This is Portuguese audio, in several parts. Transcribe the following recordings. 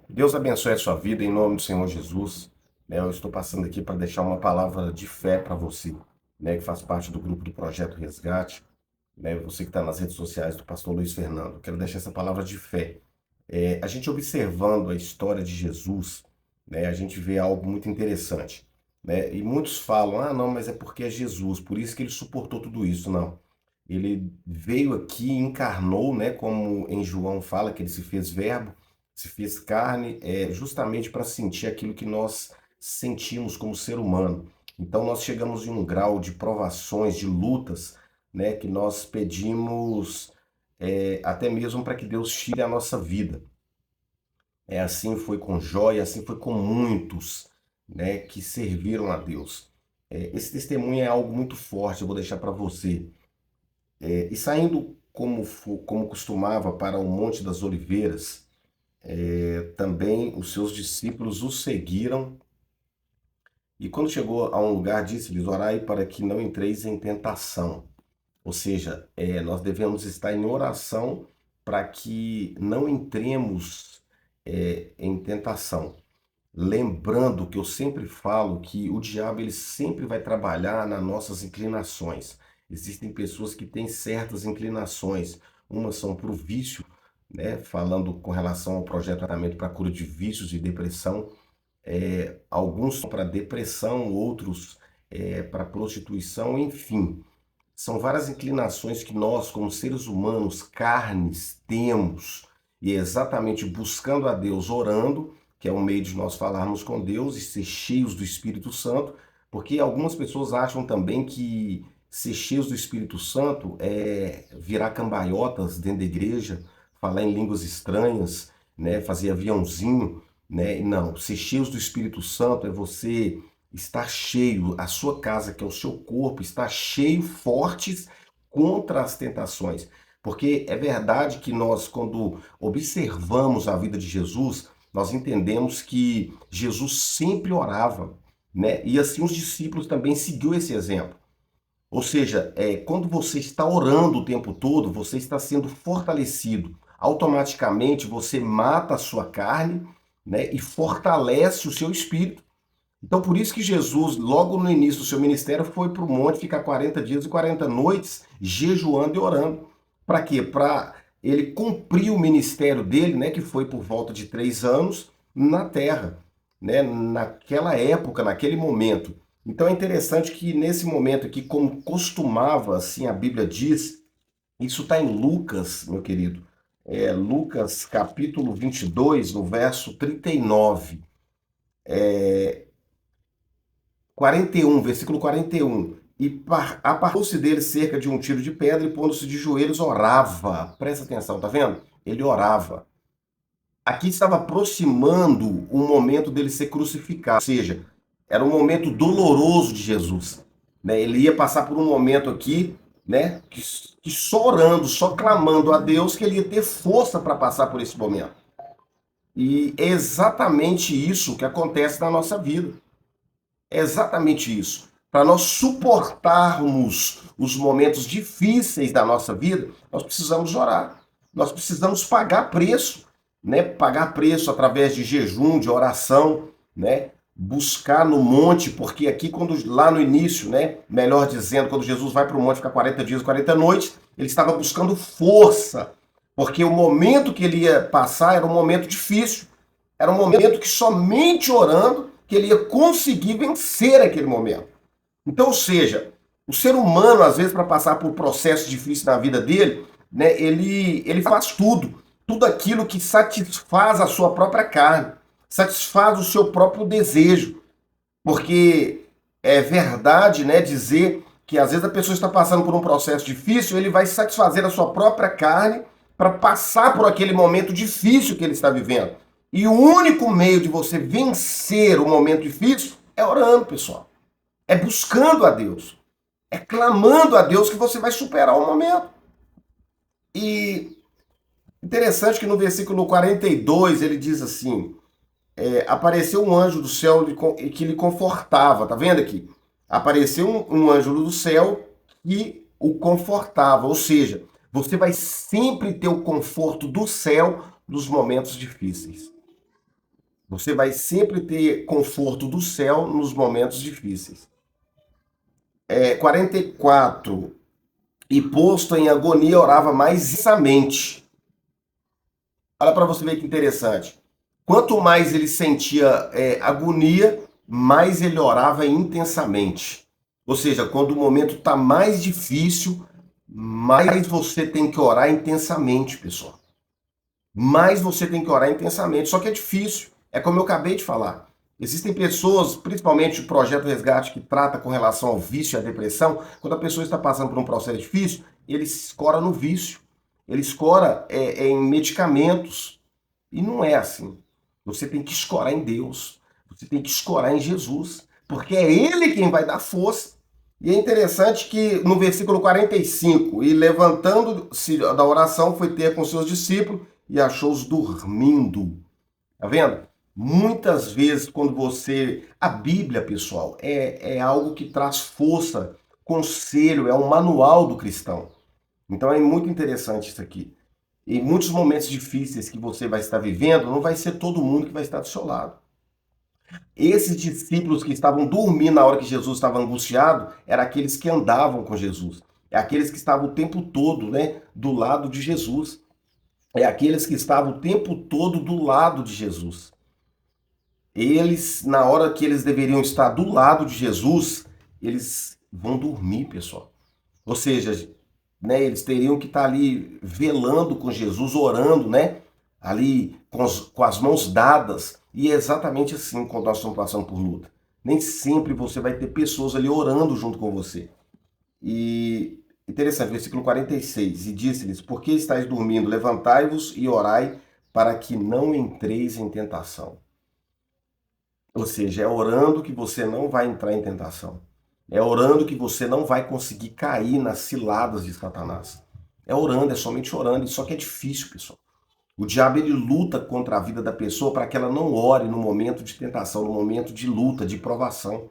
Deus abençoe a sua vida em nome do Senhor Jesus. Eu estou passando aqui para deixar uma palavra de fé para você, que faz parte do grupo do Projeto Resgate, você que está nas redes sociais do pastor Luiz Fernando. Quero deixar essa palavra de fé. A gente observando a história de Jesus, a gente vê algo muito interessante. E muitos falam, ah, não, mas é porque é Jesus, por isso que ele suportou tudo isso. Não. Ele veio aqui, encarnou, como em João fala, que ele se fez verbo, se fez carne, justamente para sentir aquilo que nós sentimos como ser humano. Então nós chegamos em um grau de provações, de lutas, que nós pedimos até mesmo para que Deus tire a nossa vida. Assim foi com Jó e assim foi com muitos, que serviram a Deus. Esse testemunho é algo muito forte, eu vou deixar para você. E saindo como costumava para o Monte das Oliveiras, também os seus discípulos o seguiram. E quando chegou a um lugar, disse-lhes: Orai para que não entreis em tentação. Ou seja, nós devemos estar em oração para que não entremos em tentação. Lembrando que eu sempre falo que o diabo ele sempre vai trabalhar nas nossas inclinações. Existem pessoas que têm certas inclinações. Umas são para o vício, falando com relação ao projeto de tratamento para cura de vícios e depressão. Alguns são para depressão, outros para prostituição, enfim. São várias inclinações que nós, como seres humanos, carnes, temos. E é exatamente buscando a Deus, orando, que é um meio de nós falarmos com Deus e ser cheios do Espírito Santo, porque algumas pessoas acham também que ser cheios do Espírito Santo é virar cambaiotas dentro da igreja, falar em línguas estranhas, fazer aviãozinho, Não, ser cheios do Espírito Santo é você estar cheio, a sua casa, que é o seu corpo, está cheio, fortes contra as tentações. Porque é verdade que nós, quando observamos a vida de Jesus, nós entendemos que Jesus sempre orava, E assim os discípulos também seguiu esse exemplo. Ou seja, quando você está orando o tempo todo, você está sendo fortalecido. Automaticamente você mata a sua carne, e fortalece o seu espírito. Então, por isso que Jesus, logo no início do seu ministério, foi para o monte ficar 40 dias e 40 noites jejuando e orando. Para quê? Para ele cumprir o ministério dele, que foi por volta de 3 anos na terra, naquela época, naquele momento. Então é interessante que nesse momento aqui, como costumava, assim a Bíblia diz, isso está em Lucas, meu querido, Lucas capítulo 22, no verso 39. 41, versículo 41. E apartou-se dele cerca de um tiro de pedra e, pondo-se de joelhos, orava. Presta atenção, tá vendo? Ele orava. Aqui estava aproximando o momento dele ser crucificado, ou seja, era um momento doloroso de Jesus. Ele ia passar por um momento aqui, que só orando, só clamando a Deus que ele ia ter força para passar por esse momento. E é exatamente isso que acontece na nossa vida. É exatamente isso. Para nós suportarmos os momentos difíceis da nossa vida, nós precisamos orar. Nós precisamos pagar preço, Pagar preço através de jejum, de oração, Buscar no monte, porque aqui quando lá no início, melhor dizendo, quando Jesus vai para o monte ficar 40 dias e 40 noites, ele estava buscando força, porque o momento que ele ia passar era um momento difícil. Era um momento que somente orando que ele ia conseguir vencer aquele momento. Então, ou seja, o ser humano, às vezes, para passar por processos difíceis na vida dele, ele faz tudo aquilo que satisfaz a sua própria carne, satisfaz o seu próprio desejo. Porque é verdade, dizer que às vezes a pessoa está passando por um processo difícil, ele vai satisfazer a sua própria carne para passar por aquele momento difícil que ele está vivendo. E o único meio de você vencer o momento difícil é orando, pessoal. É buscando a Deus. É clamando a Deus que você vai superar o momento. E interessante que no versículo 42 ele diz assim: apareceu um anjo do céu que lhe confortava. Tá vendo aqui? Apareceu um anjo do céu que o confortava. Ou seja, você vai sempre ter o conforto do céu nos momentos difíceis. Você vai sempre ter conforto do céu nos momentos difíceis. 44. E posto em agonia, orava mais intensamente. Olha para você ver que interessante. Quanto mais ele sentia agonia, mais ele orava intensamente. Ou seja, quando o momento está mais difícil, mais você tem que orar intensamente, pessoal. Mais você tem que orar intensamente. Só que é difícil. É como eu acabei de falar. Existem pessoas, principalmente o Projeto Resgate, que trata com relação ao vício e à depressão. Quando a pessoa está passando por um processo difícil, ele escora no vício. Ele escora em medicamentos. E não é assim. Você tem que escorar em Deus. Você tem que escorar em Jesus. Porque é Ele quem vai dar força. E é interessante que no versículo 45, e levantando-se da oração, foi ter com seus discípulos e achou-os dormindo. Tá vendo? Muitas vezes, quando você. A Bíblia, pessoal, é algo que traz força, conselho, é um manual do cristão. Então é muito interessante isso aqui. Em muitos momentos difíceis que você vai estar vivendo, não vai ser todo mundo que vai estar do seu lado. Esses discípulos que estavam dormindo na hora que Jesus estava angustiado, eram aqueles que andavam com Jesus. É aqueles que estavam o tempo todo, né, do lado de Jesus. É aqueles que estavam o tempo todo do lado de Jesus. Eles, na hora que eles deveriam estar do lado de Jesus, eles vão dormir, pessoal. Ou seja, né, eles teriam que estar ali velando com Jesus, orando, né? Ali com as mãos dadas. E é exatamente assim quando nós estamos passando por luta. Nem sempre você vai ter pessoas ali orando junto com você. E interessante, versículo 46. E disse-lhes: por que estáis dormindo? Levantai-vos e orai para que não entreis em tentação. Ou seja, é orando que você não vai entrar em tentação. É orando que você não vai conseguir cair nas ciladas de Satanás. É orando, é somente orando. Só que é difícil, pessoal. O diabo ele luta contra a vida da pessoa para que ela não ore no momento de tentação, no momento de luta, de provação.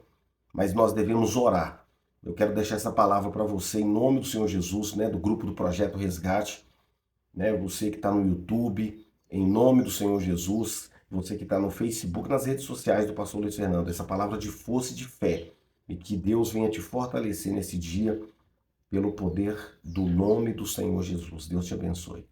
Mas nós devemos orar. Eu quero deixar essa palavra para você em nome do Senhor Jesus, né, do grupo do Projeto Resgate, né, você que está no YouTube, em nome do Senhor Jesus, você que está no Facebook, nas redes sociais do Pastor Luiz Fernando, essa palavra de força e de fé, e que Deus venha te fortalecer nesse dia pelo poder do nome do Senhor Jesus. Deus te abençoe.